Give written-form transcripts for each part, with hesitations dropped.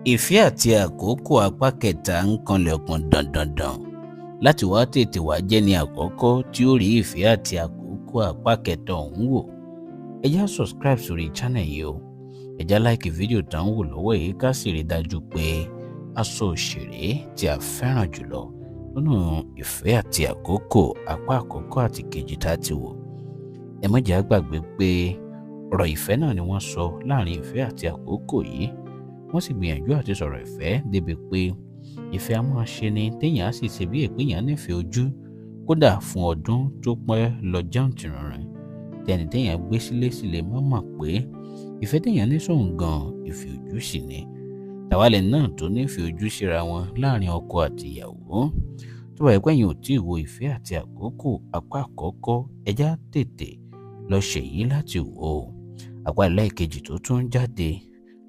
Ìfẹ́ àti àkókò apá kẹta ń kanlẹ̀kùn dandandan láti wá tètè wá jẹ́ ní àkọ́kọ́ tí ó rí ìfẹ́ àti àkókò apá kẹta ọ̀hún wò. Ẹ já subscribe sórí channel yìí o. Ẹ já like fídíò tá ń wò lọ́wọ́ yìí ká sì rí dájú pé a sọ òṣèré tí a fẹ́ràn jùlọ nínú ìfẹ́ àti àkókò apá àkọ́kọ́ àti kejì tá a ti wò. Ẹ má jẹ́ á gbàgbé pé ọ̀rọ̀ ìfẹ́ náà ni wọ́n sọ láàrin ìfẹ́ àti àkókò yìí. Wọ́n sì gbìyànjú àti sọ̀rọ̀ ìfẹ́ débi pé ìfẹ́ a máa ṣe ni téèyàn á sì ṣe bí èpéyàn nífẹ̀ẹ́ ojú kódà fún ọdún tó pẹ́ lọ jẹun tìrìnrìn tẹni téèyàn gbé sílé sì lè má mọ̀ pé ìfẹ́ téèyàn ní sóhun gan ìfẹ́ ojú sì ni. Tàwálẹ̀ náà tó nífẹ̀ẹ́ ojú síra wọn láàrin ọkọ àti ìyàwó. Tó bá yẹ pé ẹ̀yin ò tí ì wo ìfẹ́ àti àkókò apá àkọ́kọ́, ẹ já tètè lọ ṣèyí láti wò ó. Apá ẹlẹ́ẹ̀kejì tó tún jáde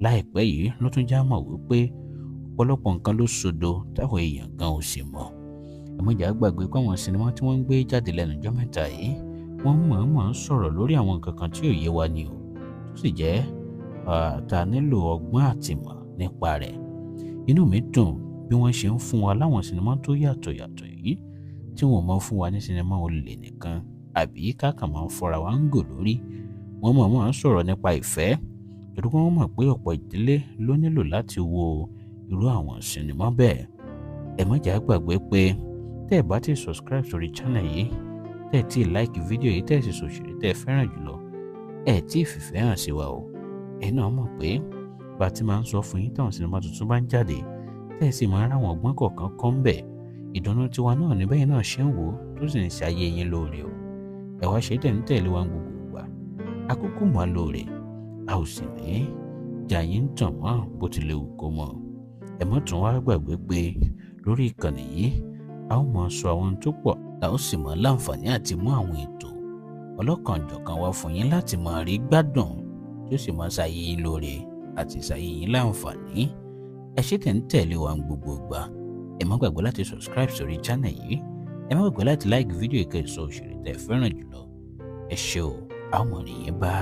láìpẹ́ yìí ló tún já mọ̀ wípé ọ̀pọ̀lọpọ̀ nǹkan ló sodo táwọn èèyàn gan ò sì mọ̀. Ẹ má jẹ́ á gbàgbé pé àwọn sinimá tí wọ́n ń gbé jáde lẹ́nu ọjọ́ mẹ́ta yìí wọ́n mọ̀ọ́mọ̀ ń sọ̀rọ̀ lórí àwọn nǹkan kan tí ò yé wa ni o, tó sì jẹ́ ta nílò ọgbọ́n àtìmọ̀ nípa rẹ̀. Inú mi dùn bí wọ́n ṣe ń fún wa láwọn sinimá tó yàtọ̀ yìí tí wọ́n mọ̀ fún wa ní sinimá olè nìkan àbí káàkà máa ń fọ́ra wa ń gò lórí. Wọ́n mọ̀ọ́mọ̀ ń sọ̀rọ̀ nípa ìfẹ́ torí pé wọ́n mọ̀ pé ọ̀pọ̀ ìdílé ló nílò láti wo irú àwọn sinimá bẹ́ẹ̀. Ẹ má jẹ́ á gbàgbé pé tẹ́ ẹ bá ti subscribe sórí channel yìí, tẹ́ ẹ ti like fídíò yìí, tẹ́ ẹ sì sòṣèré tẹ́ ẹ fẹ́ràn jùlọ, ẹ tí ì fìfẹ́ hàn sí wa o. Ẹ náà mọ̀ pé bá ti máa ń sọ fún yín táwọn sinimá tuntun bá ń jáde, tẹ́ ẹ sì máa ń ráwọn ọgbọ́n kọ̀ọ̀kan kọ́ ń bẹ̀. Ìdùnnú tiwa náà ní bẹ́ẹ̀ náà ṣe ń wò ó tó sì ń ṣayé yín lóore o. Ẹ wá ṣe tẹ̀ ń tẹ̀lé wa gbogbo ìgbà. Àkókò mọ́ lóore, a ò sì ní jà yín tàn mọ́ bó tilẹ̀ wù kó mọ́. Ẹ má tún wá gbàgbé pé lórí ìkànnì yìí a ó máa sọ àwọn tó pọ̀, a ó sì máa láǹfààní àti mú àwọn ètò ọlọ́kanòjọ̀kan wá fún yín láti máa rí gbádùn tí ó sì máa ṣayé yín lóore àti ṣayé yín láǹfààní. Ẹ ṣe tẹ̀ ń tẹ̀lé wa gbogbo ìgbà. Ẹ má gbàgbé láti subscribe sórí channel yìí. Ẹ má gbàgbé láti like fídíò ìkẹsọ̀ òṣèré tẹ́ fẹ́ràn jùlọ. Ẹ ṣé o, a ó mọ̀ nìyẹn bá.